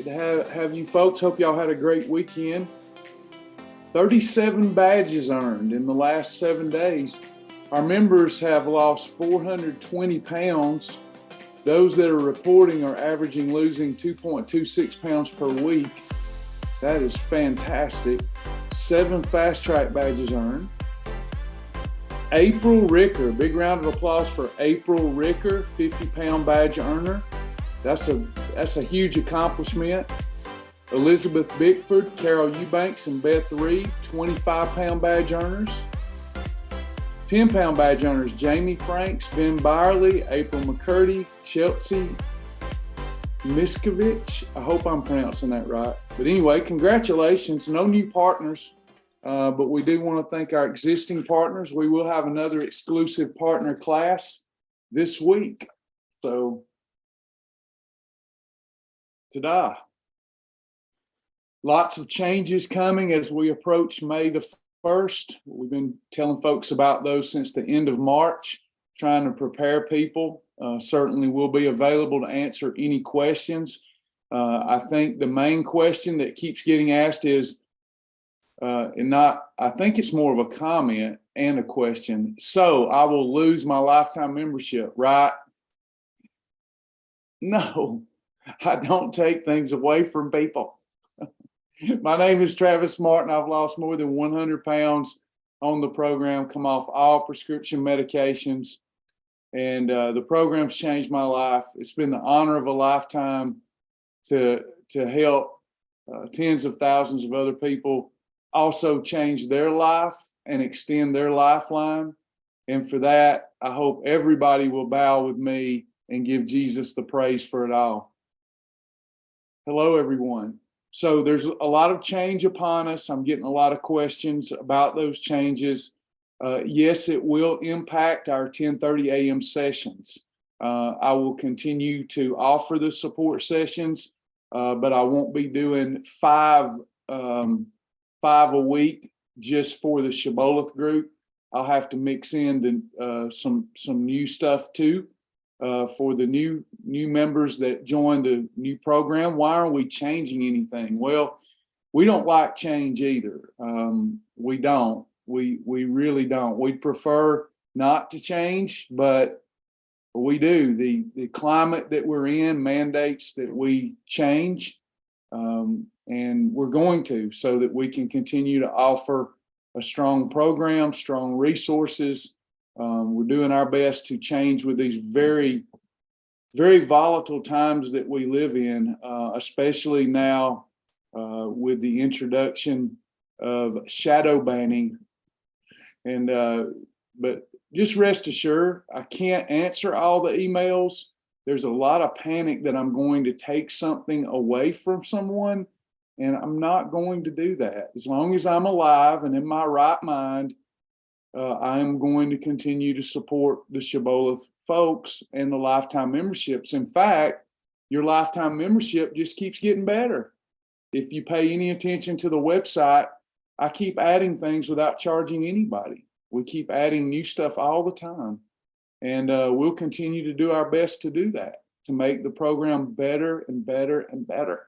Good to have you folks. Hope y'all had a great weekend. 37 badges earned in the last 7 days. Our members have lost 420 pounds. Those that are reporting are averaging losing 2.26 pounds per week. That is fantastic. 7 fast track badges earned. April Ricker, big round of applause for April Ricker, 50-pound badge earner. That's a huge accomplishment. Elizabeth Bickford, Carol Eubanks, and Beth Reed, 25-pound badge earners. 10-pound badge earners, Jamie Franks, Ben Byerly, April McCurdy, Chelsea Miskovich. I hope I'm pronouncing that right. But anyway, congratulations. No new partners. But we do want to thank our existing partners. We will have another exclusive partner class this week. So, ta-da. Lots of changes coming as we approach May the 1st. We've been telling folks about those since the end of March, trying to prepare people. Certainly we'll be available to answer any questions. I think the main question that keeps getting asked is, I think it's more of a comment and a question. So I will lose my lifetime membership, right? No, I don't take things away from people. My name is Travis Martin. I've lost more than 100 pounds on the program, come off all prescription medications, and the program's changed my life. It's been the honor of a lifetime to help tens of thousands of other people also change their life and extend their lifeline. And for that, I hope everybody will bow with me and give Jesus the praise for it all. Hello, everyone. So there's a lot of change upon us. I'm getting a lot of questions about those changes. Yes, it will impact our 10:30 a.m. sessions. I will continue to offer the support sessions, but I won't be doing five a week just for the Shibboleth group. I'll have to mix in some new stuff too for the new members that join the new program. Why aren't we changing anything? Well, we don't like change either. We don't. We really don't. We'd prefer not to change, but we do. The climate that we're in mandates that we change. And we're going to, so that we can continue to offer a strong program, strong resources. We're doing our best to change with these very, very volatile times that we live in, especially now with the introduction of shadow banning. And but just rest assured, I can't answer all the emails. There's a lot of panic that I'm going to take something away from someone. And I'm not going to do that. As long as I'm alive and in my right mind, I am going to continue to support the Shibboleth folks and the lifetime memberships. In fact, your lifetime membership just keeps getting better. If you pay any attention to the website, I keep adding things without charging anybody. We keep adding new stuff all the time. And we'll continue to do our best to do that, to make the program better and better and better.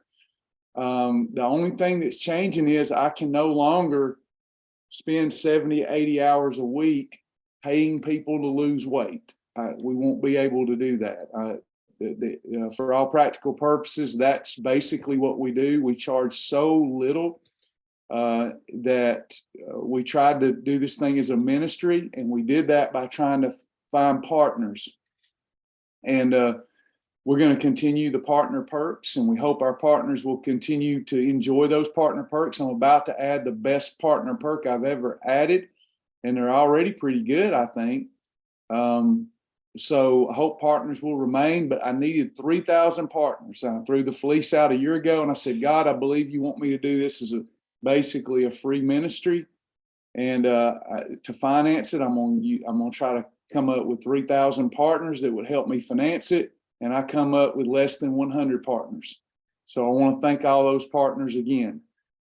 The only thing that's changing is I can no longer spend 70, 80 hours a week paying people to lose weight. We won't be able to do that. For all practical purposes, that's basically what we do. We charge so little that we tried to do this thing as a ministry, and we did that by trying to find partners. And we're going to continue the partner perks, and we hope our partners will continue to enjoy those partner perks. I'm about to add the best partner perk I've ever added, and they're already pretty good, I think. So I hope partners will remain, but I needed 3,000 partners. I threw the fleece out a year ago, and I said, God, I believe you want me to do this as basically a free ministry. And to finance it, I'm going to try to come up with 3,000 partners that would help me finance it. And I come up with less than 100 partners. So I want to thank all those partners again.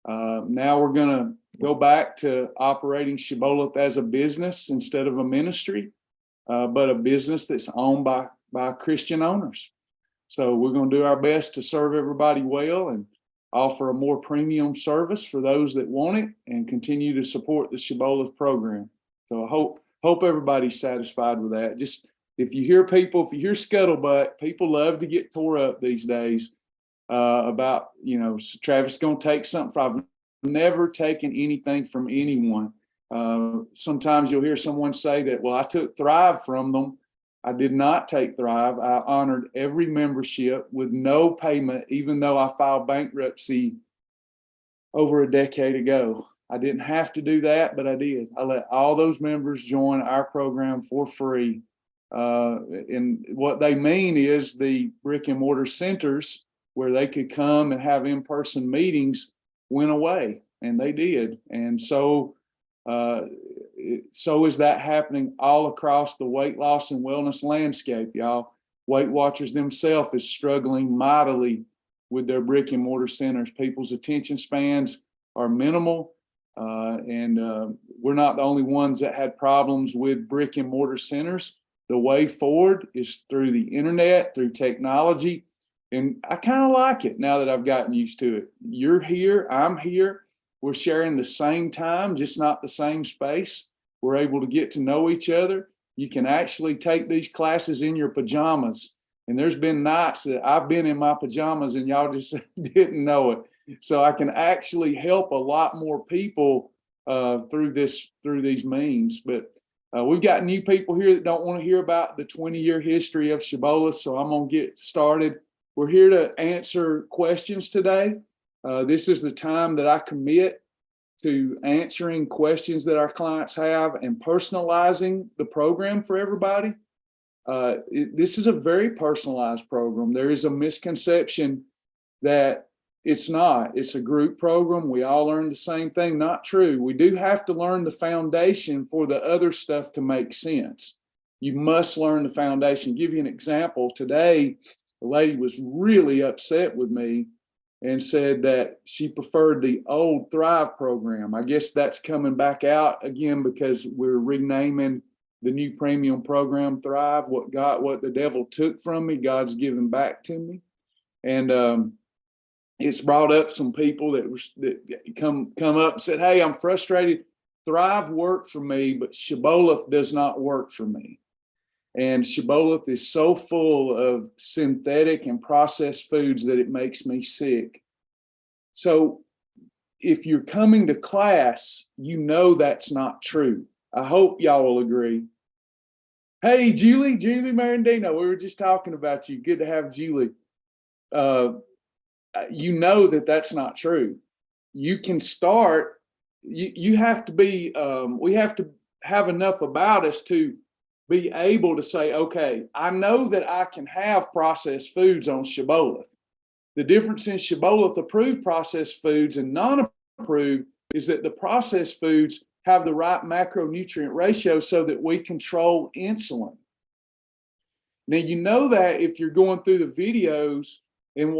Now we're going to go back to operating Shibboleth as a business instead of a ministry, but a business that's owned by Christian owners. So we're going to do our best to serve everybody well and offer a more premium service for those that want it and continue to support the Shibboleth program. So I hope everybody's satisfied with that. Just if you hear scuttlebutt, people love to get tore up these days about, Travis is going to take something. I've never taken anything from anyone. Sometimes you'll hear someone say that, well, I took Thrive from them. I did not take Thrive. I honored every membership with no payment, even though I filed bankruptcy over a decade ago. I didn't have to do that, but I did. I let all those members join our program for free. And what they mean is the brick and mortar centers where they could come and have in-person meetings went away, and they did. And so is that happening all across the weight loss and wellness landscape, y'all. Weight Watchers themselves is struggling mightily with their brick and mortar centers. People's attention spans are minimal, and we're not the only ones that had problems with brick and mortar centers. The way forward is through the internet, through technology, and I kind of like it now that I've gotten used to it. You're here, I'm here. We're sharing the same time, just not the same space. We're able to get to know each other. You can actually take these classes in your pajamas. And there's been nights that I've been in my pajamas and y'all just didn't know it. So I can actually help a lot more people through these means. But we've got new people here that don't want to hear about the 20-year history of Shibboleth. So I'm going to get started. We're here to answer questions today. This is the time that I commit to answering questions that our clients have and personalizing the program for everybody. This is a very personalized program. There is a misconception that it's not. It's a group program. We all learn the same thing. Not true. We do have to learn the foundation for the other stuff to make sense. You must learn the foundation. I'll give you an example. Today, the lady was really upset with me and said that she preferred the old Thrive program. I guess that's coming back out again because we're renaming the new premium program Thrive. What the devil took from me, God's given back to me. And it's brought up some people that come up and said, hey, I'm frustrated. Thrive worked for me, but Shibboleth does not work for me. And Shibboleth is so full of synthetic and processed foods that it makes me sick. So if you're coming to class, you know that's not true. I hope y'all will agree. Hey, Julie Marandino, we were just talking about you. Good to have Julie. You know that's not true. You can start, you have to be, we have to have enough about us to be able to say, okay, I know that I can have processed foods on Shibboleth. The difference in Shibboleth approved processed foods and non-approved is that the processed foods have the right macronutrient ratio so that we control insulin. Now, you know that if you're going through the videos and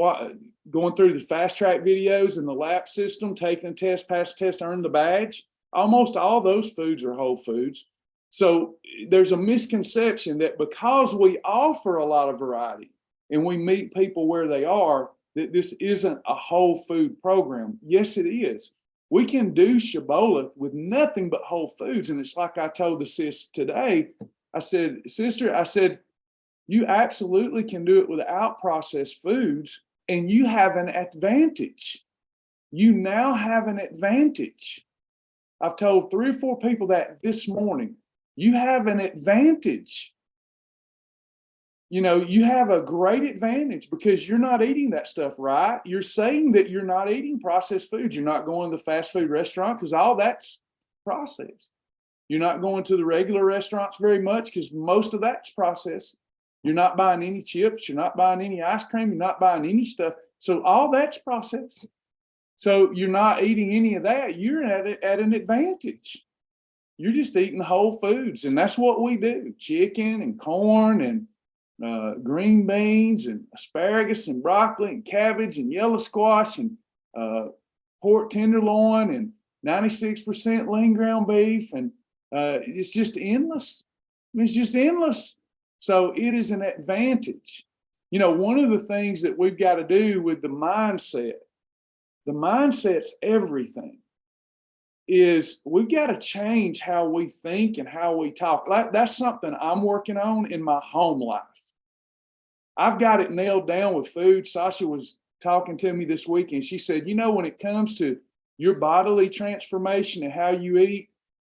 going through the fast track videos and the LAP system, taking the test, pass the test, earn the badge, almost all those foods are whole foods. So there's a misconception that because we offer a lot of variety and we meet people where they are, that this isn't a whole food program. Yes, it is. We can do Shibboleth with nothing but whole foods. And it's like I told the sis today, I said, sister, you absolutely can do it without processed foods and you have an advantage. You now have an advantage. I've told 3 or 4 people that this morning. You have an advantage. You have a great advantage because you're not eating that stuff, right? You're saying that you're not eating processed foods. You're not going to the fast food restaurant because all that's processed. You're not going to the regular restaurants very much because most of that's processed. You're not buying any chips. You're not buying any ice cream. You're not buying any stuff. So all that's processed. So you're not eating any of that. You're at an advantage. You're just eating whole foods. And that's what we do. Chicken and corn and green beans and asparagus and broccoli and cabbage and yellow squash and pork tenderloin and 96% lean ground beef. And it's just endless. It's just endless. So it is an advantage. You know, one of the things that we've got to do with the mindset's everything, is we've got to change how we think and how we talk. Like, that's something I'm working on in my home life. I've got it nailed down with food. Sasha was talking to me this week, and she said, you know, when it comes to your bodily transformation and how you eat,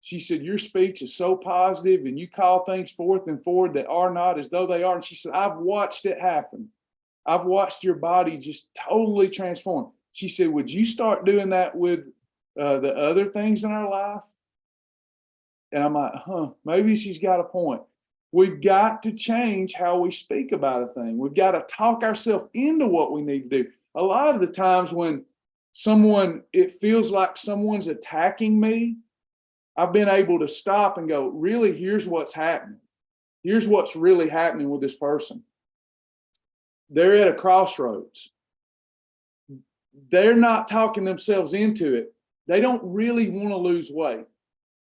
she said, your speech is so positive and you call things forth and forward that are not as though they are. And she said, I've watched it happen. I've watched your body just totally transform. She said, would you start doing that with the other things in our life? And I'm like, maybe she's got a point. We've got to change how we speak about a thing. We've got to talk ourselves into what we need to do. A lot of the times when it feels like someone's attacking me, I've been able to stop and go, really, here's what's happening. Here's what's really happening with this person. They're at a crossroads. They're not talking themselves into it. They don't really want to lose weight.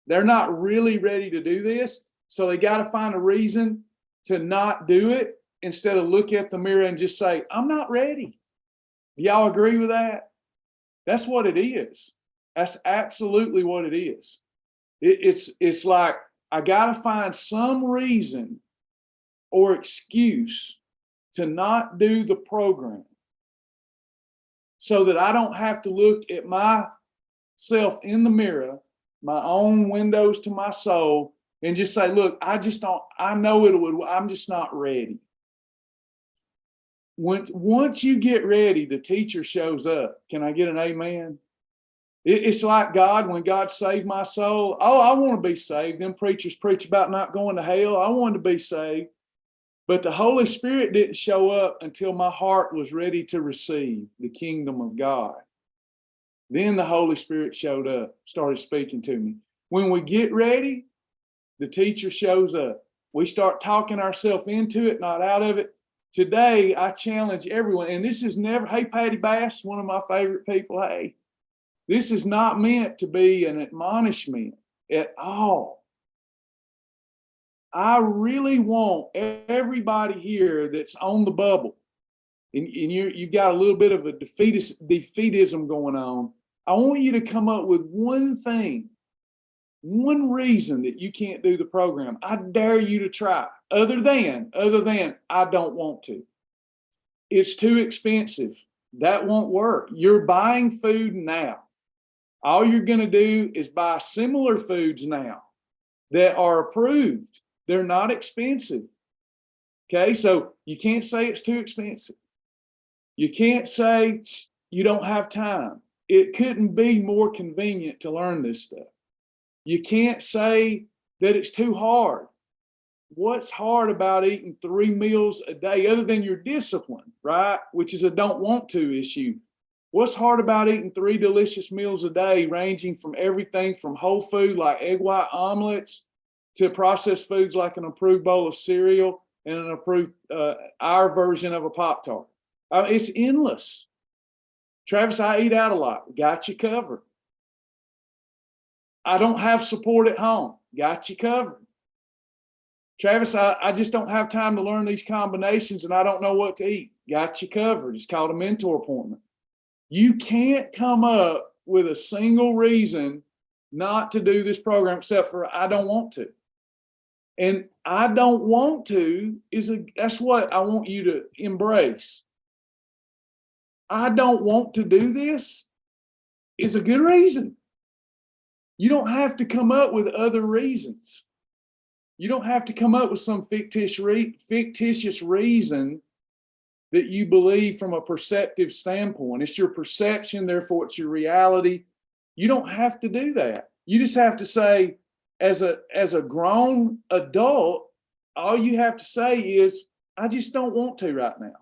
They're not really ready to do this. So they got to find a reason to not do it instead of look at the mirror and just say, I'm not ready. Do y'all agree with that? That's what it is. That's absolutely what it is. It's like, I got to find some reason or excuse to not do the program so that I don't have to look at myself in the mirror, my own windows to my soul, and just say, look, I know it would, I'm just not ready. Once you get ready, the teacher shows up. Can I get an amen? It's like God, when God saved my soul. Oh, I want to be saved. Them preachers preach about not going to hell. I wanted to be saved. But the Holy Spirit didn't show up until my heart was ready to receive the kingdom of God. Then the Holy Spirit showed up, started speaking to me. When we get ready, the teacher shows up. We start talking ourselves into it, not out of it. Today, I challenge everyone, and this is never, hey, Patty Bass, one of my favorite people, hey, this is not meant to be an admonishment at all. I really want everybody here that's on the bubble, and you've got a little bit of a defeatism going on. I want you to come up with one thing, one reason that you can't do the program. I dare you to try, other than I don't want to. It's too expensive. That won't work. You're buying food now. All you're going to do is buy similar foods now that are approved. They're not expensive. Okay, so you can't say it's too expensive. You can't say you don't have time. It couldn't be more convenient to learn this stuff. You can't say that it's too hard. What's hard about eating 3 meals a day other than your discipline, right? Which is a don't want to issue. What's hard about eating 3 delicious meals a day, ranging from everything from whole food like egg white omelets to processed foods like an approved bowl of cereal and an approved, our version of a Pop-Tart? It's endless. Travis, I eat out a lot. Got you covered. I don't have support at home. Got you covered. Travis, I just don't have time to learn these combinations and I don't know what to eat. Got you covered. It's called a mentor appointment. You can't come up with a single reason not to do this program except for I don't want to. And I don't want to that's what I want you to embrace. I don't want to do this is a good reason. You don't have to come up with other reasons. You don't have to come up with some fictitious reason that you believe from a perceptive standpoint. It's your perception, therefore it's your reality. You don't have to do that. You just have to say, as a grown adult, all you have to say is, I just don't want to right now.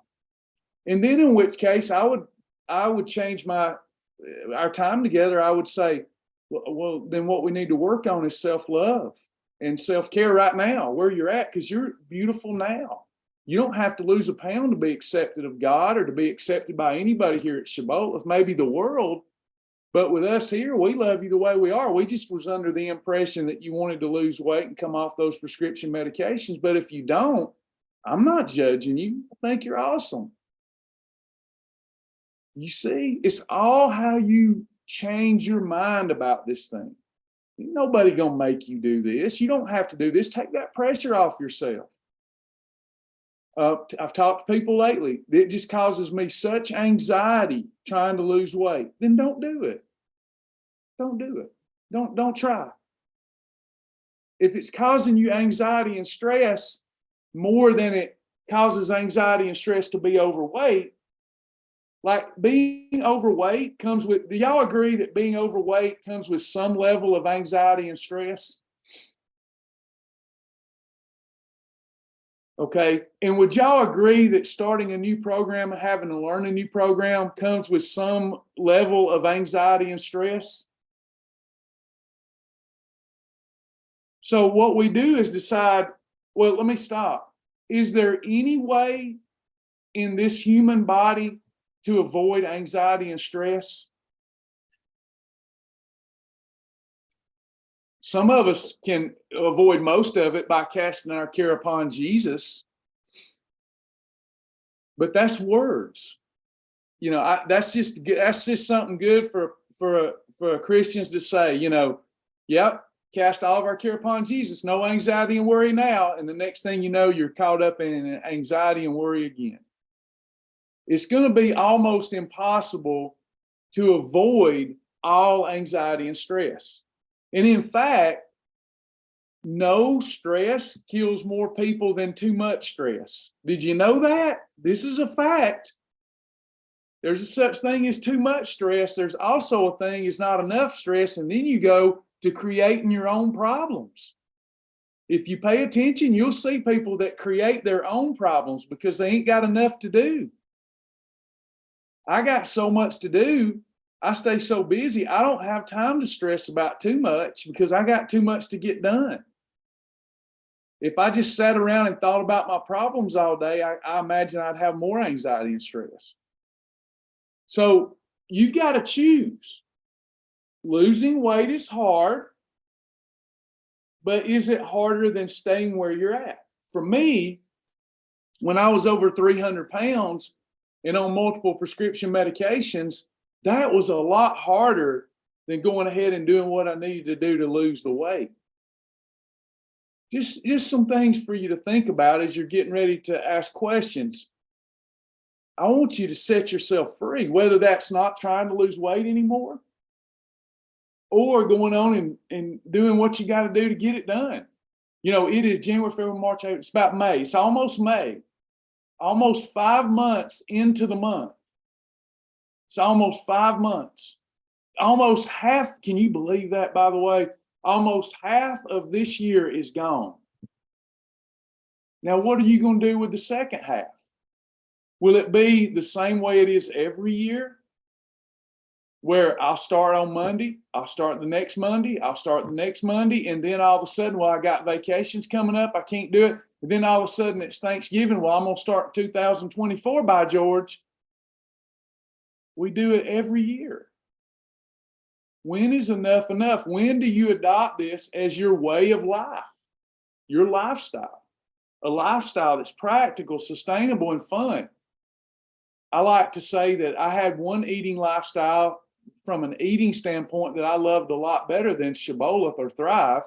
And then in which case I would change our time together. I would say, well, then what we need to work on is self-love and self-care right now, where you're at, because you're beautiful now. You don't have to lose a pound to be accepted of God or to be accepted by anybody here at Shibboleth, maybe the world. But with us here, we love you the way we are. We just was under the impression that you wanted to lose weight and come off those prescription medications. But if you don't, I'm not judging you. I think you're awesome. You see, it's all how you change your mind about this thing. Ain't nobody gonna make you do this. You don't have to do this. Take that pressure off yourself. I've talked to people lately. It just causes me such anxiety trying to lose weight. Then don't do it. Don't do it. Don't try. If it's causing you anxiety and stress more than it causes anxiety and stress to be overweight, like being overweight comes with, do y'all agree that being overweight comes with some level of anxiety and stress? Okay. And would y'all agree that starting a new program and having to learn a new program comes with some level of anxiety and stress? So what we do is decide, well, let me stop. Is there any way in this human body to avoid anxiety and stress? Some of us can avoid most of it by casting our care upon Jesus, but that's words. You know, that's just something good for Christians to say. You know, yep, cast all of our care upon Jesus. No anxiety and worry now, and the next thing you know, you're caught up in anxiety and worry again. It's going to be almost impossible to avoid all anxiety and stress. And in fact, no stress kills more people than too much stress. Did you know that? This is a fact. There's a such thing as too much stress. There's also a thing as not enough stress, and then you go to creating your own problems. If you pay attention, you'll see people that create their own problems because they ain't got enough to do. I got so much to do. I stay so busy, I don't have time to stress about too much because I got too much to get done. If I just sat around and thought about my problems all day, I imagine I'd have more anxiety and stress. So you've got to choose. Losing weight is hard, but is it harder than staying where you're at? For me, when I was over 300 pounds and on multiple prescription medications, that was a lot harder than going ahead and doing what I needed to do to lose the weight. Just some things for you to think about as you're getting ready to ask questions. I want you to set yourself free, whether that's not trying to lose weight anymore or going on and doing what you got to do to get it done. You know, it is January, February, March, April. It's about May. It's almost May. Almost 5 months into the month. It's almost 5 months. Almost half, can you believe that, by the way? Almost half of this year is gone. Now, what are you going to do with the second half? Will it be the same way it is every year? Where I'll start on Monday, I'll start the next Monday, I'll start the next Monday, and then all of a sudden, well, I got vacations coming up, I can't do it. And then all of a sudden it's Thanksgiving, well, I'm going to start 2024 by George. We do it every year. When is enough enough? When do you adopt this as your way of life, your lifestyle, a lifestyle that's practical, sustainable, and fun? I like to say that I had one eating lifestyle from an eating standpoint that I loved a lot better than Shibboleth or Thrive.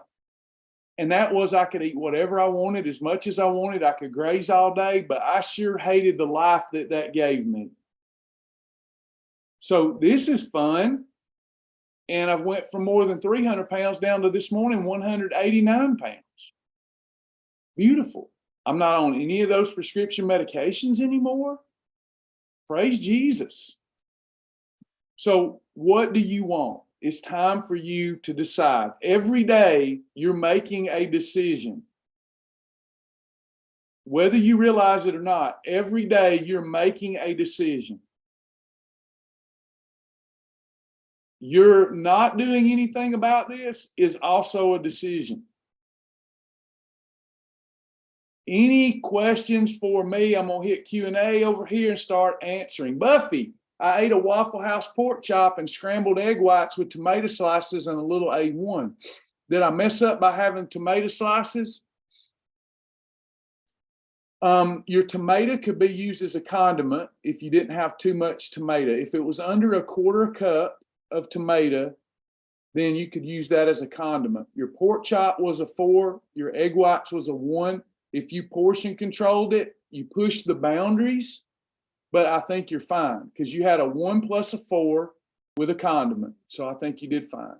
And that was I could eat whatever I wanted, as much as I wanted. I could graze all day, but I sure hated the life that gave me. So this is fun. And I've went from more than 300 pounds down to this morning, 189 pounds. Beautiful. I'm not on any of those prescription medications anymore. Praise Jesus. So what do you want? It's time for you to decide. Every day you're making a decision. Whether you realize it or not, every day you're making a decision. You're not doing anything about this is also a decision. Any questions for me? I'm gonna hit Q&A over here and start answering. Buffy, I ate a Waffle House pork chop and scrambled egg whites with tomato slices and a little A1. Did I mess up by having tomato slices? Your tomato could be used as a condiment if you didn't have too much tomato. If it was under a quarter cup of tomato, then you could use that as a condiment. Your pork chop was a 4, your egg whites was a 1. If you portion controlled it, you pushed the boundaries, but I think you're fine because you had a 1 plus a 4 with a condiment. So I think you did fine.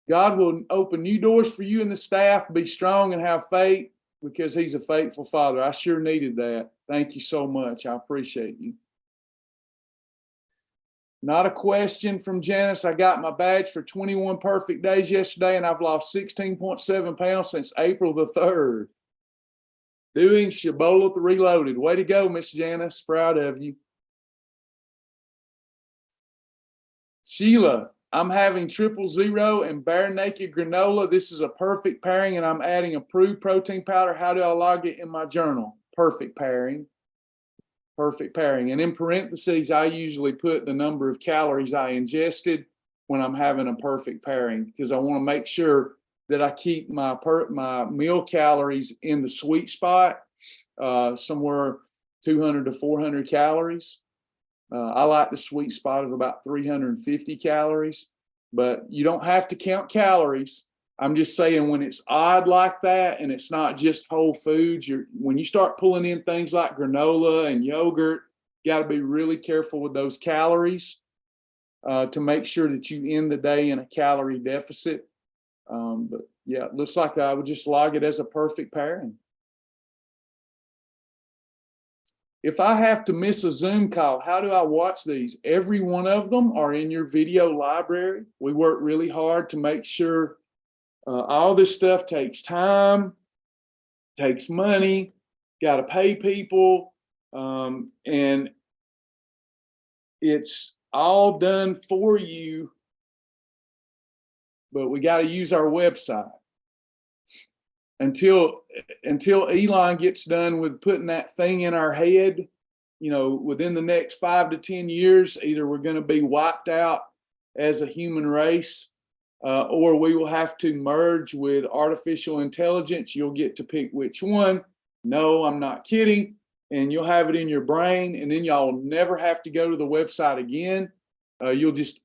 God will open new doors for you and the staff. Be strong and have faith because he's a faithful father. I sure needed that. Thank you so much. I appreciate you. Not a question from Janice. I got my badge for 21 perfect days yesterday, and I've lost 16.7 pounds since April the 3rd. Doing Shibboleth Reloaded. Way to go, Miss Janice. Proud of you. Sheila, I'm having 000 and bare naked granola. This is a perfect pairing, and I'm adding approved protein powder. How do I log it in my journal? Perfect pairing. Perfect pairing. And in parentheses, I usually put the number of calories I ingested when I'm having a perfect pairing because I want to make sure that I keep my meal calories in the sweet spot, somewhere 200 to 400 calories. I like the sweet spot of about 350 calories, but you don't have to count calories. I'm just saying when it's odd like that and it's not just whole foods, when you start pulling in things like granola and yogurt, you got to be really careful with those calories to make sure that you end the day in a calorie deficit. But yeah, it looks like I would just log it as a perfect pairing. If I have to miss a Zoom call, how do I watch these? Every one of them are in your video library. We work really hard to make sure all this stuff takes time, takes money, got to pay people, and it's all done for you, but we got to use our website. Until Elon gets done with putting that thing in our head, within the next 5 to 10 years, either we're going to be wiped out as a human race, or we will have to merge with artificial intelligence. You'll get to pick which one. No, I'm not kidding. And you'll have it in your brain, and then y'all never have to go to the website again. You'll just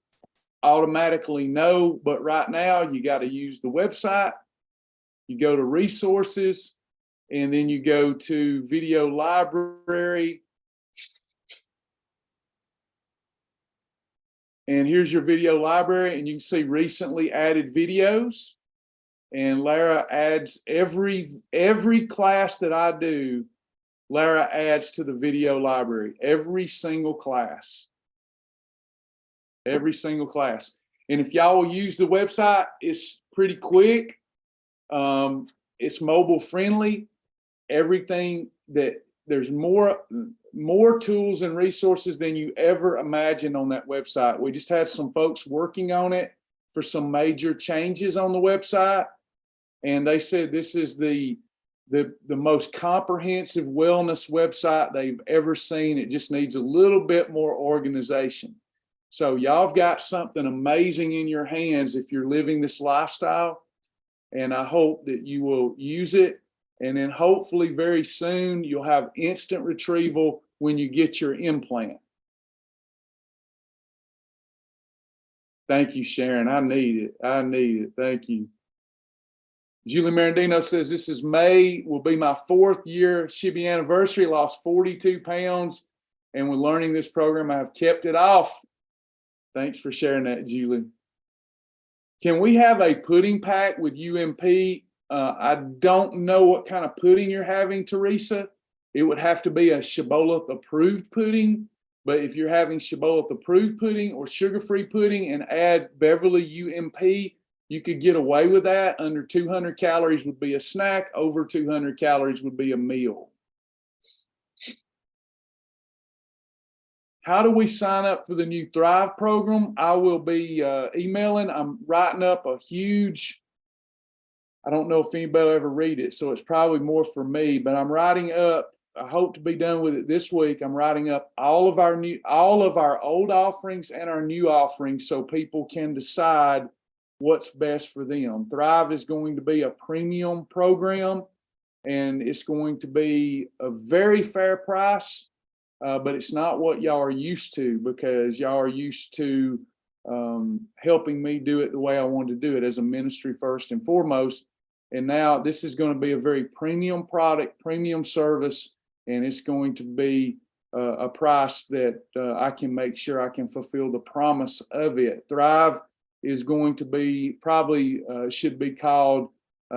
automatically know. But right now, you got to use the website. You go to resources, and then you go to video library. And here's your video library, and you can see recently added videos. And Lara adds every class that I do, Lara adds to the video library, every single class. Every single class. And if y'all will use the website, it's pretty quick. It's mobile friendly. Everything there's more tools and resources than you ever imagined on that website. We just had some folks working on it for some major changes on the website, and they said this is the most comprehensive wellness website they've ever seen. It just needs a little bit more organization. So y'all have got something amazing in your hands if you're living this lifestyle, and I hope that you will use it. And then hopefully very soon you'll have instant retrieval when you get your implant. Thank you, Sharon. I need it. I need it. Thank you. Julie Marandino says, this is May, will be my 4th year Shibby anniversary. Lost 42 pounds. And with learning this program, I have kept it off. Thanks for sharing that, Julie. Can we have a pudding pack with UMP? I don't know what kind of pudding you're having, Teresa. It would have to be a Shibboleth approved pudding. But if you're having Shibboleth approved pudding or sugar-free pudding and add Beverly UMP, you could get away with that. Under 200 calories would be a snack. Over 200 calories would be a meal. How do we sign up for the new Thrive program? I will be emailing. I'm writing up a huge, I don't know if anybody will ever read it, so it's probably more for me, but I'm writing up, I hope to be done with it this week. I'm writing up all of our old offerings and our new offerings so people can decide what's best for them. Thrive is going to be a premium program, and it's going to be a very fair price, but it's not what y'all are used to, because y'all are used to helping me do it the way I wanted to do it, as a ministry first and foremost. And now this is going to be a very premium product, premium service, and it's going to be a price that I can make sure I can fulfill the promise of it. Thrive is going to be probably should be called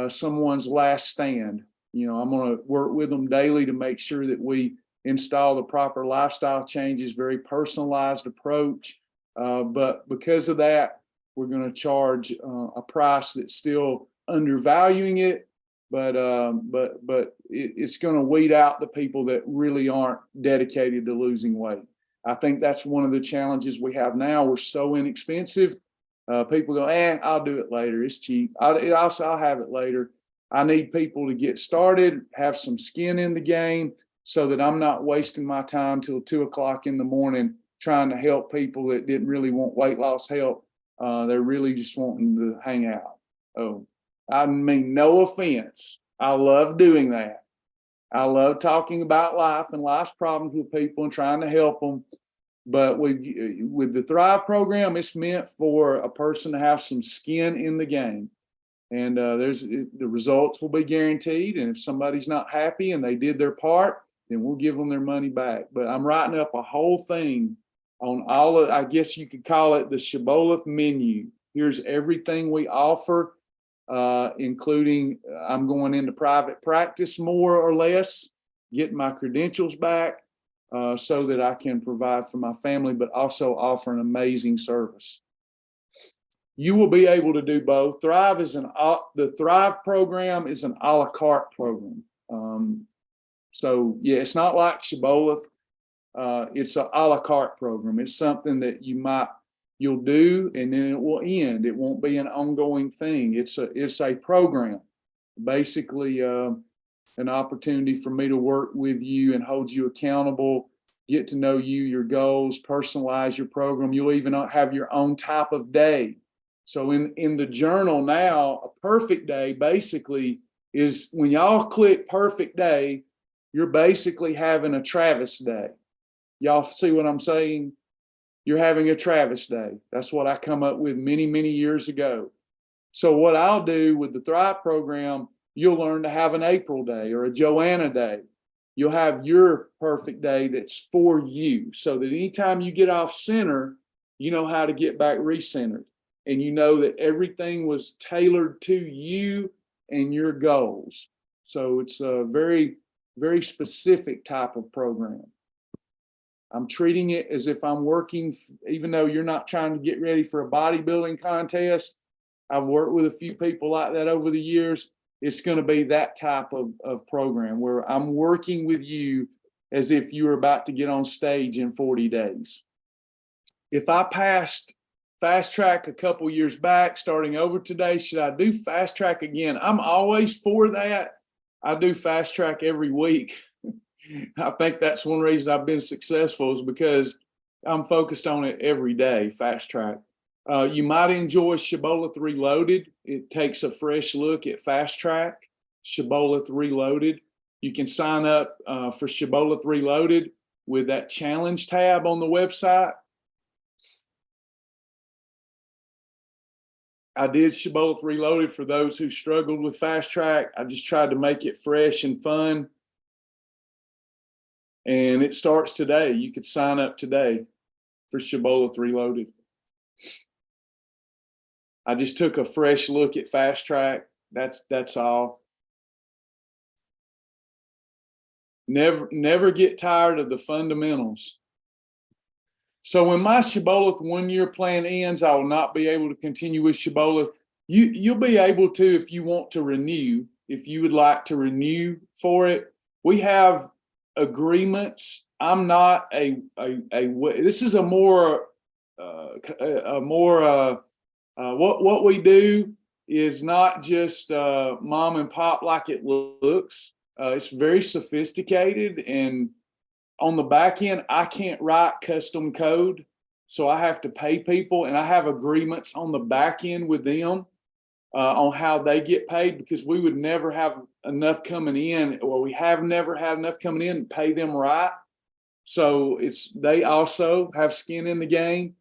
someone's last stand. You know, I'm going to work with them daily to make sure that we install the proper lifestyle changes, very personalized approach. But because of that, we're going to charge a price that's still undervaluing it, but it's going to weed out the people that really aren't dedicated to losing weight. I think that's one of the challenges we have now. We're so inexpensive. People go, I'll do it later. It's cheap. I'll have it later. I need people to get started, have some skin in the game, so that I'm not wasting my time till 2 o'clock in the morning trying to help people that didn't really want weight loss help. They're really just wanting to hang out. Oh, I mean, no offense. I love doing that. I love talking about life and life's problems with people and trying to help them. But with the Thrive program, it's meant for a person to have some skin in the game. And the results will be guaranteed. And if somebody's not happy and they did their part, then we'll give them their money back. But I'm writing up a whole thing on all of, I guess you could call it the Shibboleth menu. Here's everything we offer, including I'm going into private practice more or less, getting my credentials back so that I can provide for my family, but also offer an amazing service. You will be able to do both. The Thrive program is an a la carte program. So yeah, it's not like Shibboleth. It's an a la carte program. It's something that you'll do and then it will end. It won't be an ongoing thing. It's a program, basically an opportunity for me to work with you and hold you accountable, get to know you, your goals, personalize your program. You'll even have your own type of day. So in the journal now, a perfect day basically is when y'all click perfect day, you're basically having a Travis day. Y'all see what I'm saying? You're having a Travis day. That's what I come up with many, many years ago. So what I'll do with the Thrive program, you'll learn to have an April day or a Joanna day. You'll have your perfect day that's for you, so that anytime you get off center, you know how to get back recentered. And you know that everything was tailored to you and your goals. So it's a very, very specific type of program. I'm treating it as if I'm working, even though you're not trying to get ready for a bodybuilding contest. I've worked with a few people like that over the years. It's going to be that type of program where I'm working with you as if you were about to get on stage in 40 days. If I passed fast track a couple years back, starting over today, should I do fast track again? I'm always for that. I do fast track every week. I think that's one reason I've been successful, is because I'm focused on it every day, fast track. You might enjoy Shibboleth Reloaded. It takes a fresh look at fast track, Shibboleth Reloaded. You can sign up for Shibboleth Reloaded with that challenge tab on the website. I did Shibboleth Reloaded for those who struggled with fast track. I just tried to make it fresh and fun. And it starts today. You could sign up today for Shibboleth Reloaded. I just took a fresh look at fast track. That's all. Never get tired of the fundamentals. So when my Shibboleth 1-year plan ends, I will not be able to continue with Shibboleth. You'll be able to if you want to renew, if you would like to renew for it. We have agreements. I'm not this is what we do is not just mom and pop like it looks. It's very sophisticated, and on the back end, I can't write custom code, so I have to pay people, and I have agreements on the back end with them. on how they get paid, because we would never have enough coming in, or we have never had enough coming in to pay them right. So they also have skin in the game.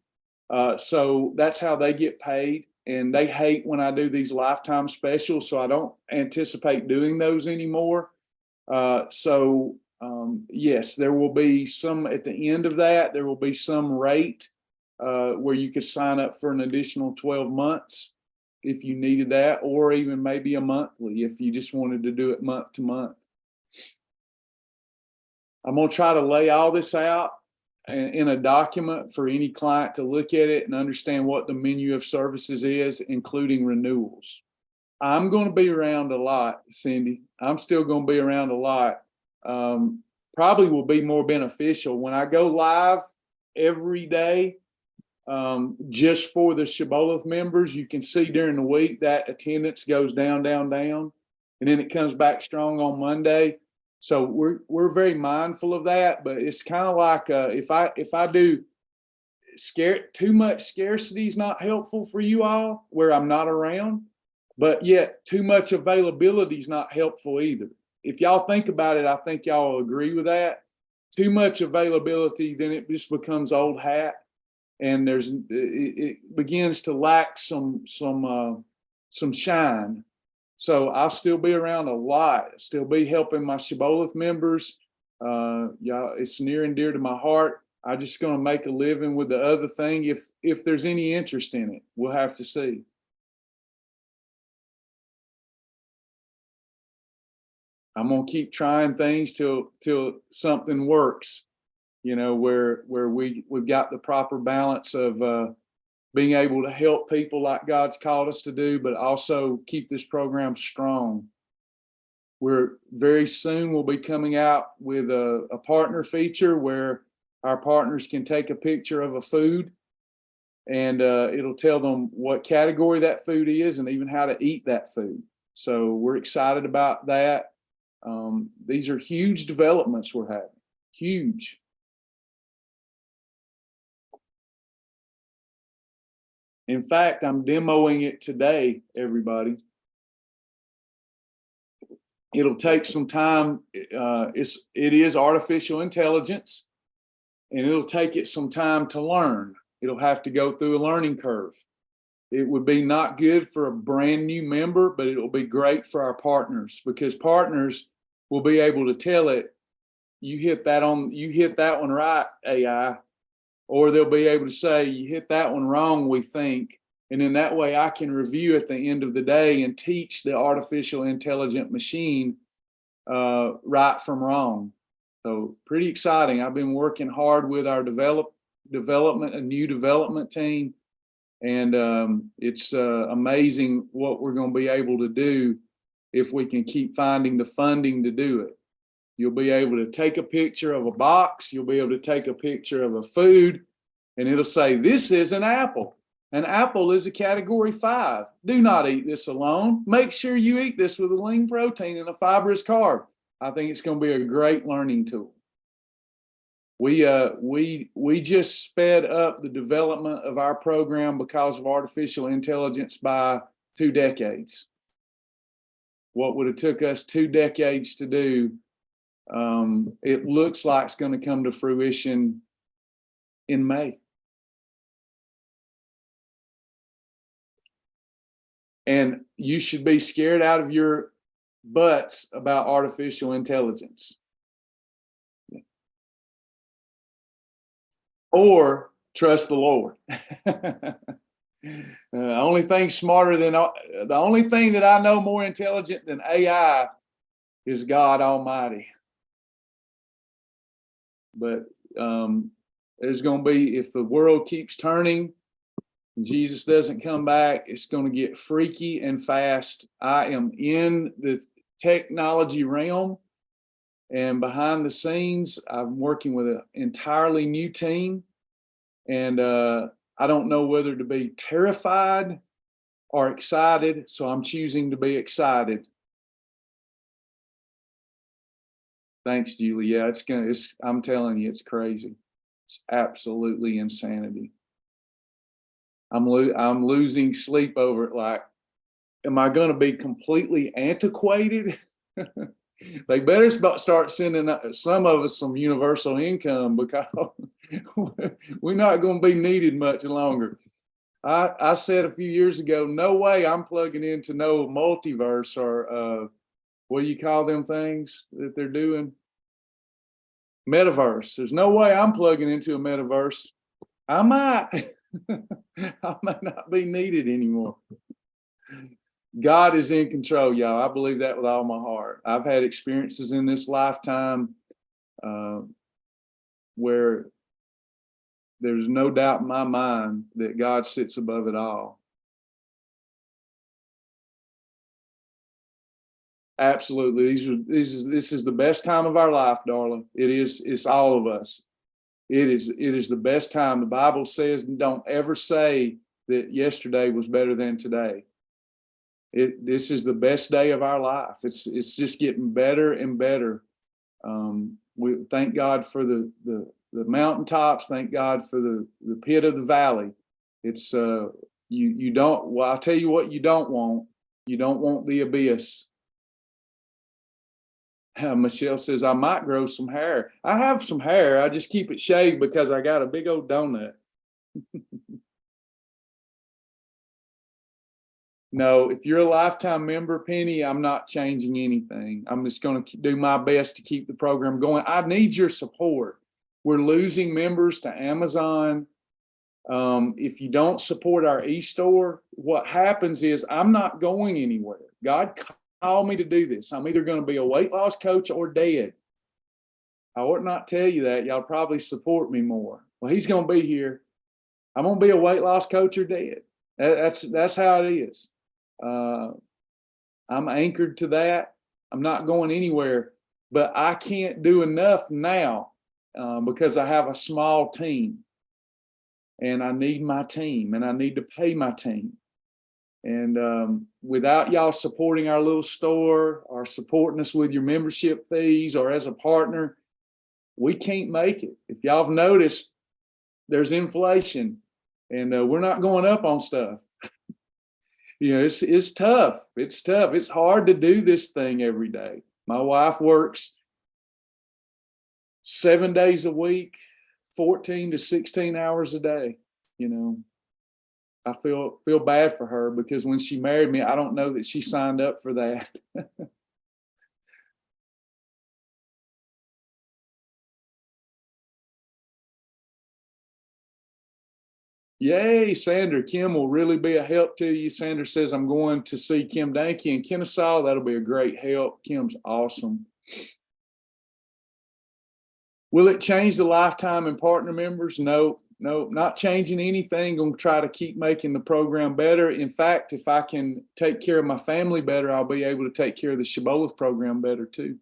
So that's how they get paid. And they hate when I do these lifetime specials, so I don't anticipate doing those anymore. Yes, there will be some at the end of that. There will be some rate where you could sign up for an additional 12 months if you needed that, or even maybe a monthly if you just wanted to do it month to month. I'm going to try to lay all this out in a document for any client to look at it and understand what the menu of services is, including renewals. I'm going to be around a lot, Cindy. I'm still going to be around a lot. Probably will be more beneficial when I go live every day. Just for the Shibboleth members, you can see during the week that attendance goes down, down, down, and then it comes back strong on Monday. So we're very mindful of that, but it's kind of like if I do too much scarcity is not helpful for you all where I'm not around, but yet too much availability is not helpful either. If y'all think about it, I think y'all will agree with that. Too much availability, then it just becomes old hat, and it begins to lack some shine. So I'll still be around a lot, still be helping my Shibboleth members. Yeah, it's near and dear to my heart. I'm just going to make a living with the other thing. If there's any interest in it, we'll have to see. I'm going to keep trying things till something works, where we've got the proper balance of being able to help people like God's called us to do, but also keep this program strong. We're very soon we'll be coming out with a partner feature where our partners can take a picture of a food, and it'll tell them what category that food is and even how to eat that food. So we're excited about that. These are huge developments we're having, huge. In fact, I'm demoing it today, everybody. It'll take some time. It is artificial intelligence, and it'll take it some time to learn. It'll have to go through a learning curve. It would be not good for a brand new member, but it'll be great for our partners, because partners will be able to tell it, you hit that one right, AI. Or they'll be able to say, you hit that one wrong, we think. And then that way I can review at the end of the day and teach the artificial intelligent machine right from wrong. So pretty exciting. I've been working hard with our a new development team. And it's amazing what we're going to be able to do if we can keep finding the funding to do it. You'll be able to take a picture of a box. You'll be able to take a picture of a food, and it'll say, this is an apple. An apple is a category 5. Do not eat this alone. Make sure you eat this with a lean protein and a fibrous carb. I think it's going to be a great learning tool. We just sped up the development of our program because of artificial intelligence by 2 decades. What would have took us 2 decades to do, it looks like it's going to come to fruition in May. And you should be scared out of your butts about artificial intelligence. Or trust the Lord. The only thing that I know more intelligent than AI is God Almighty. But there's going to be, if the world keeps turning and Jesus doesn't come back, it's going to get freaky and fast. I am in the technology realm, and behind the scenes, I'm working with an entirely new team. And I don't know whether to be terrified or excited, so I'm choosing to be excited. Thanks, Julie. Yeah, I'm telling you, it's crazy. It's absolutely insanity. I'm losing sleep over it. Like, am I going to be completely antiquated? They better start sending some of us some universal income, because we're not going to be needed much longer. I said a few years ago, no way I'm plugging into no multiverse or what do you call them things that they're doing? Metaverse. There's no way I'm plugging into a metaverse. I might. I may not be needed anymore. God is in control, y'all. I believe that with all my heart. I've had experiences in this lifetime where there's no doubt in my mind that God sits above it all. Absolutely. This is the best time of our life, darling. It's all of us. It is the best time. The Bible says, don't ever say that yesterday was better than today. This is the best day of our life. It's just getting better and better. We thank God for the mountaintops. Thank God for the pit of the valley. It's you don't. Well, I'll tell you what you don't want. You don't want the abyss. Michelle says, I might grow some hair. I have some hair. I just keep it shaved because I got a big old donut. No, if you're a lifetime member, Penny, I'm not changing anything. I'm just going to do my best to keep the program going. I need your support. We're losing members to Amazon. If you don't support our e-store, what happens is I'm not going anywhere. God called me to do this. I'm either going to be a weight loss coach or dead. I ought not tell you that. Y'all probably support me more. Well, he's going to be here. I'm going to be a weight loss coach or dead. That's how it is. I'm anchored to that. I'm not going anywhere, but I can't do enough now because I have a small team, and I need my team, and I need to pay my team. And without y'all supporting our little store or supporting us with your membership fees or as a partner, we can't make it. If y'all have noticed, there's inflation, and we're not going up on stuff. You know, it's tough. It's tough. It's hard to do this thing every day. My wife works 7 days a week, 14 to 16 hours a day. You know, I feel bad for her because when she married me, I don't know that she signed up for that. Yay, Sandra. Kim will really be a help to you. Sandra says, I'm going to see Kim Danke in Kennesaw. That'll be a great help. Kim's awesome. Will it change the lifetime and partner members? No, not changing anything. Going to try to keep making the program better. In fact, if I can take care of my family better, I'll be able to take care of the Shibboleth program better too.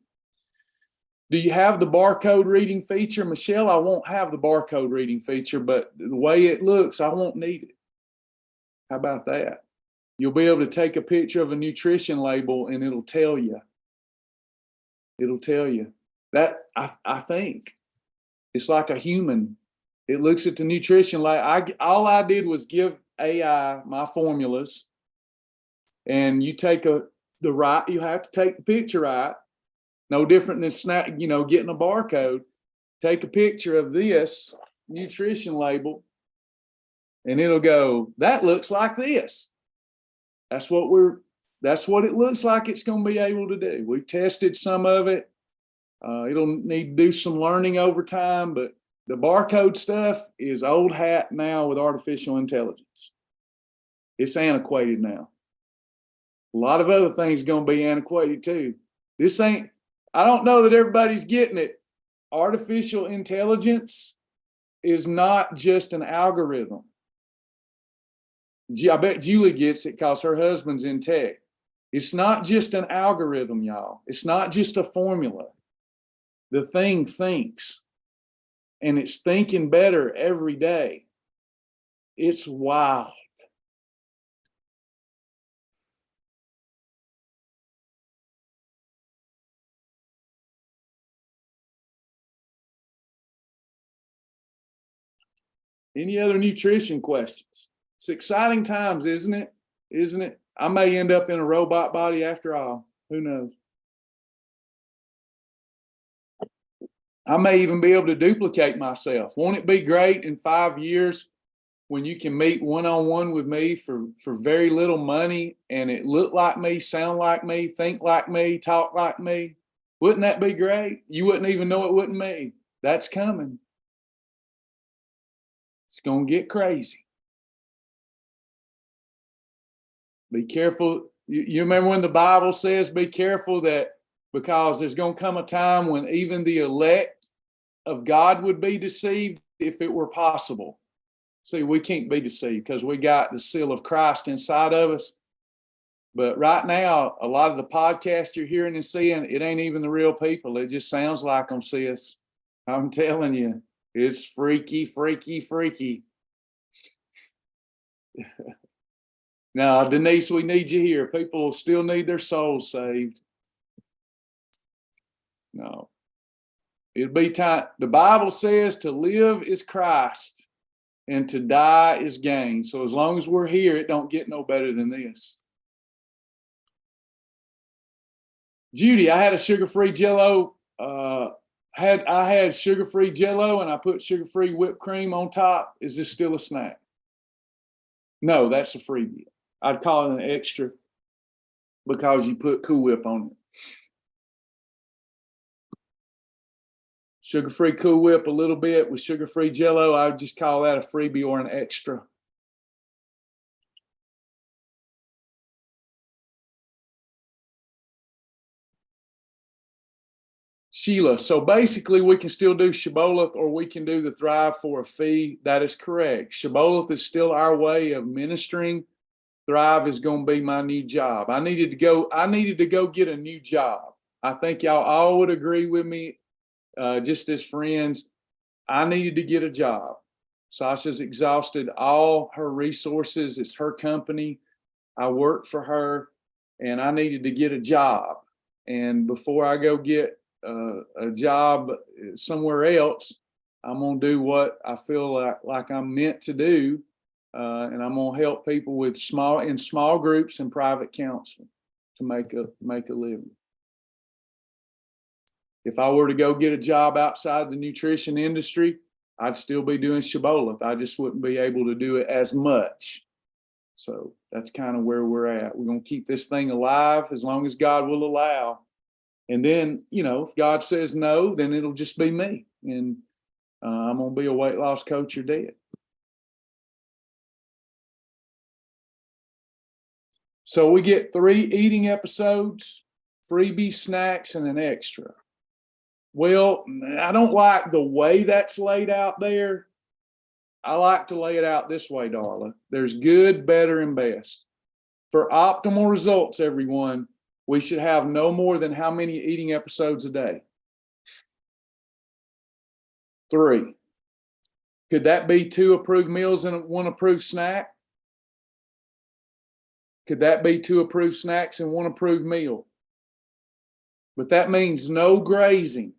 Do you have the barcode reading feature? Michelle, I won't have the barcode reading feature, but the way it looks, I won't need it. How about that? You'll be able to take a picture of a nutrition label and it'll tell you. It'll tell you. That, I think. It's like a human. It looks at the nutrition label. All I did was give AI my formulas, and you take you have to take the picture right. No different than getting a barcode. Take a picture of this nutrition label, and it'll go, that looks like this. That's what it looks like it's going to be able to do. We tested some of it. It'll need to do some learning over time, but the barcode stuff is old hat now with artificial intelligence. It's antiquated now. A lot of other things are going to be antiquated too. I don't know that everybody's getting it. Artificial intelligence is not just an algorithm. I bet Julie gets it because her husband's in tech. It's not just an algorithm, y'all. It's not just a formula. The thing thinks, and it's thinking better every day. It's wild. Any other nutrition questions? It's exciting times, isn't it? Isn't it? I may end up in a robot body after all. Who knows? I may even be able to duplicate myself. Won't it be great in 5 years when you can meet one-on-one with me for very little money and it look like me, sound like me, think like me, talk like me? Wouldn't that be great? You wouldn't even know it wasn't me. That's coming. It's going to get crazy. Be careful. You remember when the Bible says, be careful that, because there's going to come a time when even the elect of God would be deceived if it were possible. See, we can't be deceived because we got the seal of Christ inside of us. But right now, a lot of the podcasts you're hearing and seeing, it ain't even the real people. It just sounds like them, sis. I'm telling you, it's freaky, freaky, freaky. Now, Denise, we need you here. People still need their souls saved. No. It'll be time. The Bible says to live is Christ and to die is gain. So as long as we're here, it don't get no better than this. Judy, I had a sugar-free Jell-O. I had sugar-free Jell-O and I put sugar-free whipped cream on top. Is this still a snack? No, that's a freebie. I'd call it an extra because you put Cool Whip on it. Sugar-free Cool Whip a little bit with sugar-free Jell-O. I would just call that a freebie or an extra. Sheila, so basically we can still do Shibboleth or we can do the Thrive for a fee. That is correct. Shibboleth is still our way of ministering. Thrive is going to be my new job. I needed to go get a new job. I think y'all all would agree with me, just as friends. I needed to get a job. Sasha's exhausted all her resources. It's her company. I work for her and I needed to get a job. And before I go get a job somewhere else, I'm going to do what I feel like I'm meant to do. And I'm going to help people with small groups and private counseling to make a living. If I were to go get a job outside the nutrition industry, I'd still be doing Shibboleth. I just wouldn't be able to do it as much. So that's kind of where we're at. We're going to keep this thing alive as long as God will allow. And then, if God says no, then it'll just be me. And I'm going to be a weight loss coach or dead. So we get 3 eating episodes, freebie snacks, and an extra. Well, I don't like the way that's laid out there. I like to lay it out this way, Darla. There's good, better, and best. For optimal results, everyone, we should have no more than how many eating episodes a day? 3. Could that be 2 approved meals and 1 approved snack? Could that be 2 approved snacks and 1 approved meal? But that means no grazing.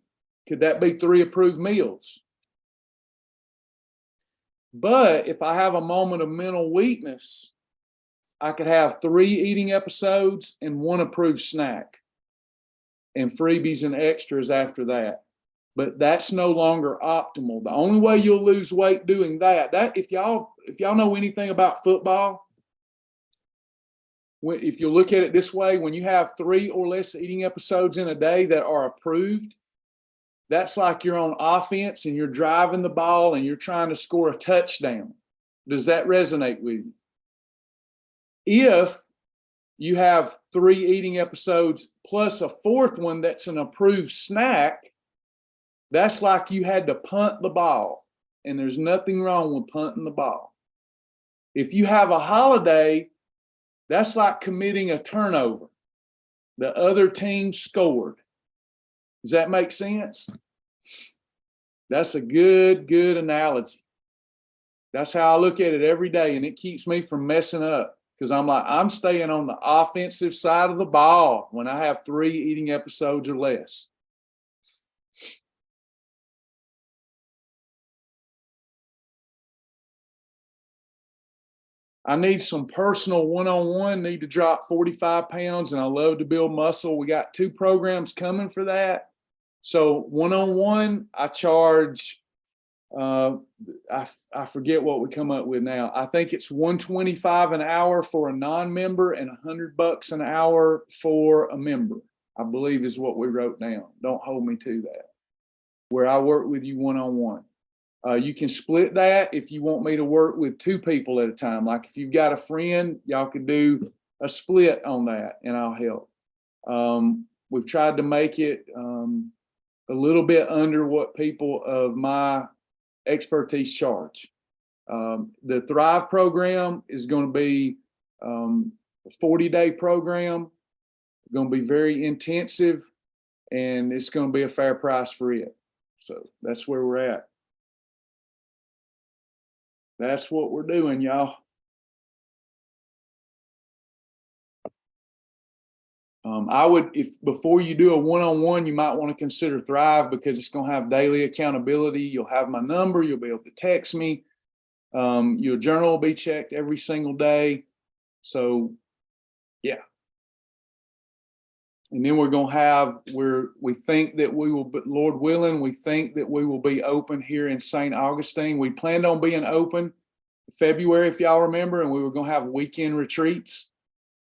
Could that be 3 approved meals? But if I have a moment of mental weakness, I could have 3 eating episodes and 1 approved snack and freebies and extras after that. But that's no longer optimal. The only way you'll lose weight doing that if y'all know anything about football, if you look at it this way, when you have 3 or less eating episodes in a day that are approved, that's like you're on offense and you're driving the ball and you're trying to score a touchdown. Does that resonate with you? If you have 3 eating episodes plus a 4th one that's an approved snack, that's like you had to punt the ball, and there's nothing wrong with punting the ball. If you have a holiday, that's like committing a turnover. The other team scored. Does that make sense? That's a good analogy. That's how I look at it every day, and it keeps me from messing up because I'm staying on the offensive side of the ball when I have 3 eating episodes or less. I need some personal one-on-one, need to drop 45 pounds, and I love to build muscle. We got 2 programs coming for that. So one-on-one, I charge, I forget what we come up with now. I think it's $125 an hour for a non-member and $100 an hour for a member, I believe is what we wrote down. Don't hold me to that. Where I work with you one-on-one. You can split that if you want me to work with 2 people at a time. Like if you've got a friend, y'all can do a split on that and I'll help. We've tried to make it a little bit under what people of my expertise charge. The Thrive program is going to be a 40-day program, going to be very intensive, and it's going to be a fair price for it. So that's where we're at. That's what we're doing, y'all. I would, if before you do a one-on-one, you might want to consider Thrive because it's going to have daily accountability. You'll have my number. You'll be able to text me. Your journal will be checked every single day. So, yeah. And then we're going to have, we think that we will, but Lord willing, we think that we will be open here in St. Augustine. We planned on being open February, if y'all remember, and we were going to have weekend retreats.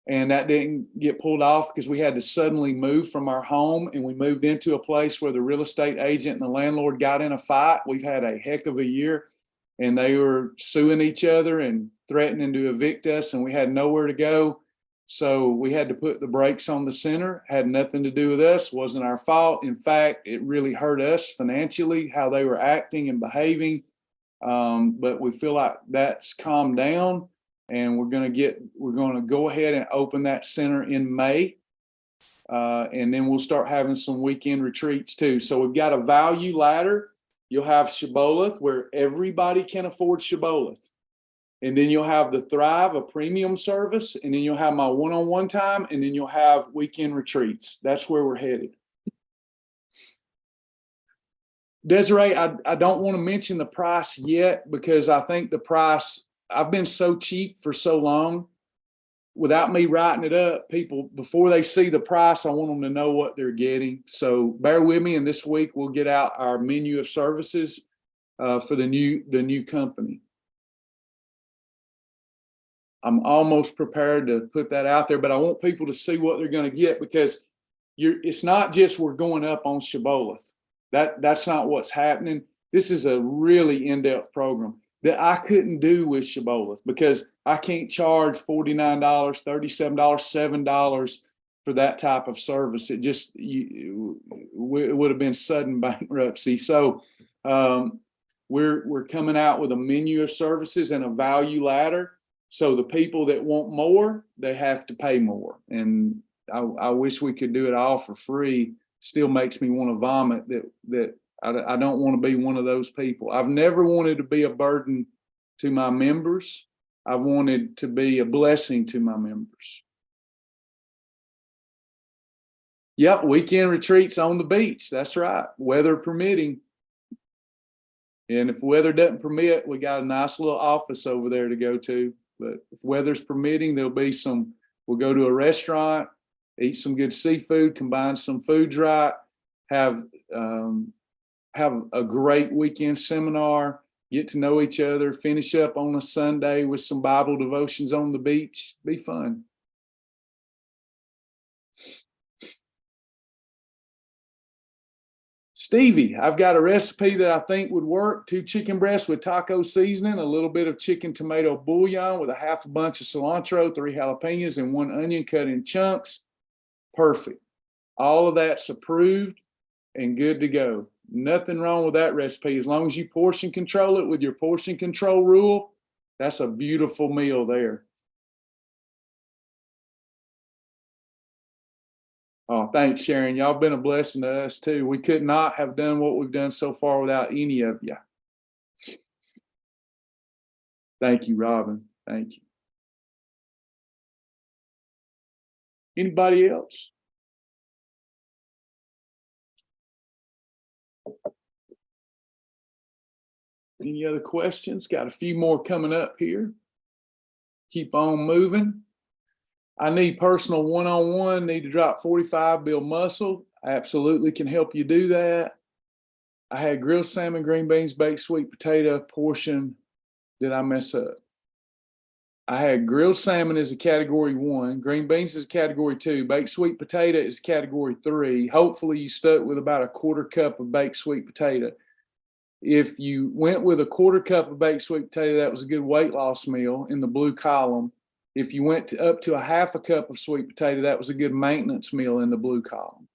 And that didn't get pulled off because we had to suddenly move from our home, and we moved into a place where the real estate agent and the landlord got in a fight. We've had a heck of a year, and they were suing each other and threatening to evict us, and we had nowhere to go. So we had to put the brakes on the center. Had nothing to do with us, wasn't our fault. In fact, it really hurt us financially, how they were acting and behaving. But we feel like that's calmed down. And we're going to go ahead and open that center in May. And then we'll start having some weekend retreats too. So we've got a value ladder. You'll have Shibboleth where everybody can afford Shibboleth. And then you'll have the Thrive, a premium service. And then you'll have my one-on-one time. And then you'll have weekend retreats. That's where we're headed. Desiree, I don't want to mention the price yet because I think the price, I've been so cheap for so long. Without me writing it up, people, before they see the price, I want them to know what they're getting. So bear with me, and this week we'll get out our menu of services for the new company. I'm almost prepared to put that out there, but I want people to see what they're going to get because it's not just we're going up on Shibboleth. That's not what's happening. This is a really in-depth program that I couldn't do with Shibboleth because I can't charge $49, $37, $7 for that type of service. It just, it would have been sudden bankruptcy. So we're coming out with a menu of services and a value ladder. So the people that want more, they have to pay more. And I wish we could do it all for free. Still makes me want to vomit that I don't want to be one of those people. I've never wanted to be a burden to my members. I've wanted to be a blessing to my members. Yep, weekend retreats on the beach. That's right, weather permitting. And if weather doesn't permit, we got a nice little office over there to go to. But if weather's permitting, there'll be we'll go to a restaurant, eat some good seafood, combine some foods right, have a great weekend seminar, get to know each other, finish up on a Sunday with some Bible devotions on the beach. Be fun. Stevie, I've got a recipe that I think would work. 2 chicken breasts with taco seasoning, a little bit of chicken tomato bouillon with a half a bunch of cilantro, 3 jalapenos, and 1 onion cut in chunks. Perfect. All of that's approved and good to go. Nothing wrong with that recipe. As long as you portion control it with your portion control rule, that's a beautiful meal there. Oh, thanks, Sharon. Y'all been a blessing to us too. We could not have done what we've done so far without any of you. Thank you, Robin. Thank you. Anybody else? Any other questions? Got a few more coming up here. keep on moving. I need personal one-on-one, need to drop 45, build muscle. I absolutely can help you do that. I had grilled salmon, green beans, baked sweet potato portion. Did I mess up? I had grilled salmon as a category 1, green beans is category 2, baked sweet potato is category 3. Hopefully you stuck with about a quarter cup of baked sweet potato. If you went with a quarter cup of baked sweet potato, that was a good weight loss meal in the blue column. If you went up to a half a cup of sweet potato, that was a good maintenance meal in the blue column.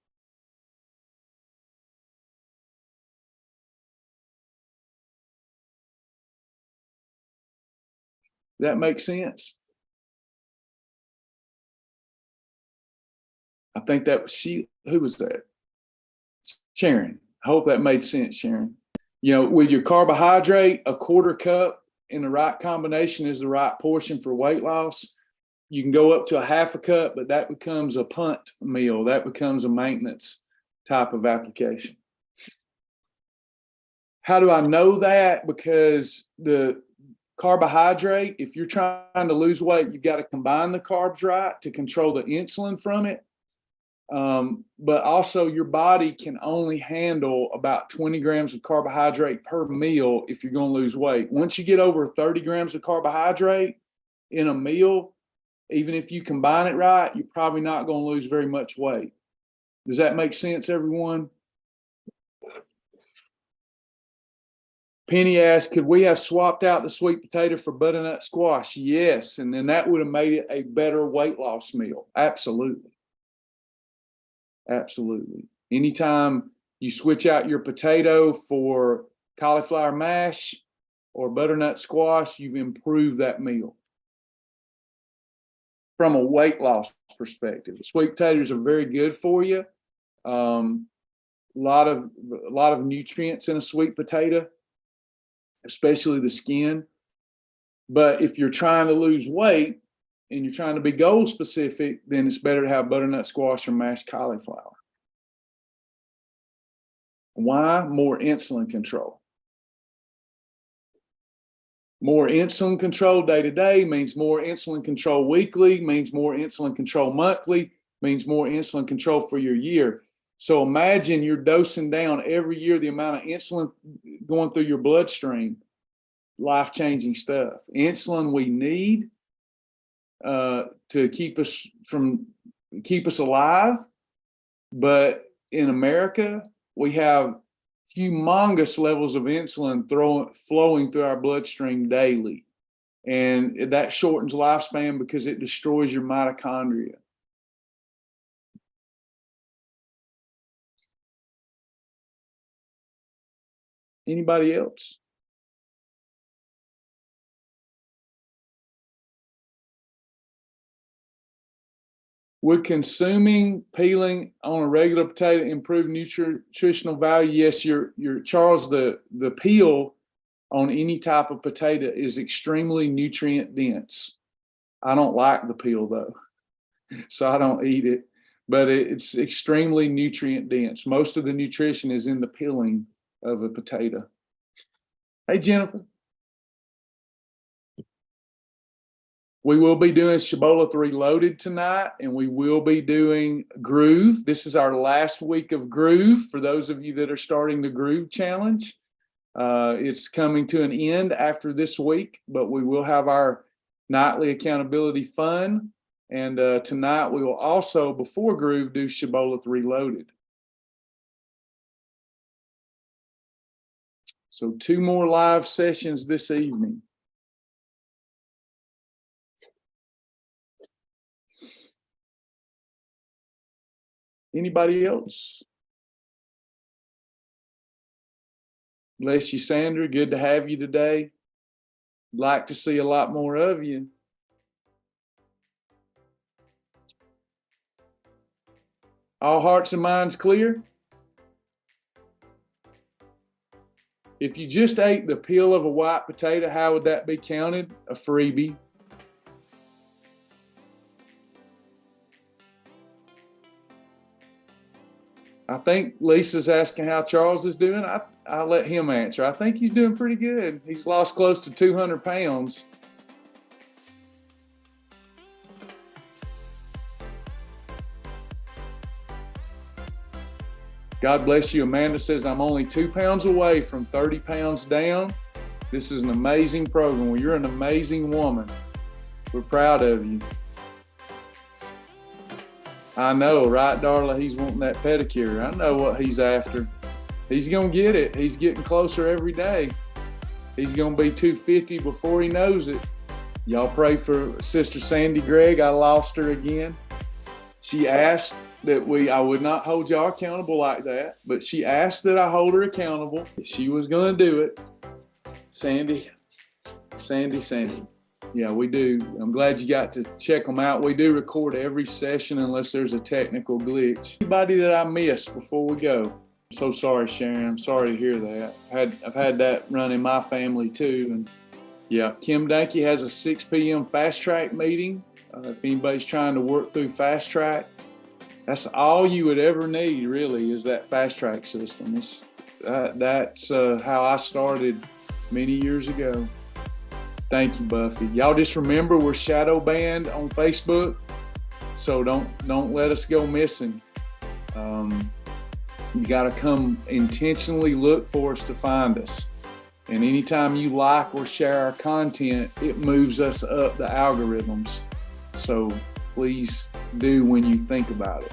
That makes sense? I think that was who was that? Sharon. I hope that made sense, Sharon. You know, with your carbohydrate, a quarter cup in the right combination is the right portion for weight loss. You can go up to a half a cup, but that becomes a punt meal. That becomes a maintenance type of application. How do I know that? Because the carbohydrate, if you're trying to lose weight, you've got to combine the carbs right to control the insulin from it. But also your body can only handle about 20 grams of carbohydrate per meal if you're going to lose weight. Once you get over 30 grams of carbohydrate in a meal, even if you combine it right, you're probably not going to lose very much weight. Does that make sense, everyone? Penny asked, could we have swapped out the sweet potato for butternut squash? Yes, and then that would have made it a better weight loss meal. Absolutely. Absolutely. Anytime you switch out your potato for cauliflower mash or butternut squash, you've improved that meal. From a weight loss perspective, sweet potatoes are very good for you. A lot of nutrients in a sweet potato, especially the skin. But if you're trying to lose weight and you're trying to be goal specific, then it's better to have butternut squash or mashed cauliflower. Why? More insulin control. More insulin control day to day means more insulin control weekly, means more insulin control monthly, means more insulin control for your year. So imagine you're dosing down every year the amount of insulin going through your bloodstream. Life-changing stuff. Insulin we need to keep us alive, but in America we have humongous levels of insulin flowing through our bloodstream daily, and that shortens lifespan because it destroys your mitochondria. Anybody else? Would consuming peeling on a regular potato improve nutritional value? Yes, your Charles, the peel on any type of potato is extremely nutrient dense. I don't like the peel though, so I don't eat it, but it's extremely nutrient dense. Most of the nutrition is in the peeling of a potato. Hey, Jennifer. We will be doing Shibboleth Reloaded tonight, and we will be doing Groove. This is our last week of Groove for those of you that are starting the Groove Challenge. It's coming to an end after this week, but we will have our nightly accountability fun. And tonight we will also, before Groove, do Shibboleth Reloaded. So 2 more live sessions this evening. Anybody else? Bless you, Sandra. Good to have you today. Like to see a lot more of you. All hearts and minds clear? If you just ate the peel of a white potato, how would that be counted? A freebie. I think Lisa's asking how Charles is doing. I'll let him answer. I think he's doing pretty good. He's lost close to 200 pounds. God bless you. Amanda says, I'm only 2 pounds away from 30 pounds down. This is an amazing program. Well, you're an amazing woman. We're proud of you. I know, right, Darla? He's wanting that pedicure. I know what he's after. He's going to get it. He's getting closer every day. He's going to be 250 before he knows it. Y'all pray for Sister Sandy Gregg. I lost her again. She asked that I would not hold y'all accountable like that, but she asked that I hold her accountable. She was going to do it. Sandy. Yeah, we do. I'm glad you got to check them out. We do record every session unless there's a technical glitch. Anybody that I missed before we go? I'm so sorry, Sharon. I'm sorry to hear that. I've had that run in my family too. And yeah, Kim Danke has a 6 p.m. fast track meeting. If anybody's trying to work through fast track, that's all you would ever need, really, is that fast track system. That's how I started many years ago. Thank you, Buffy. Y'all just remember we're shadow banned on Facebook, so don't let us go missing. You got to come intentionally look for us to find us. And anytime you like or share our content, it moves us up the algorithms. So please do when you think about it.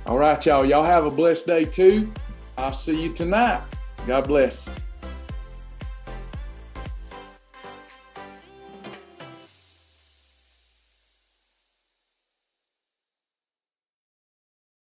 All right, y'all. Y'all have a blessed day too. I'll see you tonight. God bless.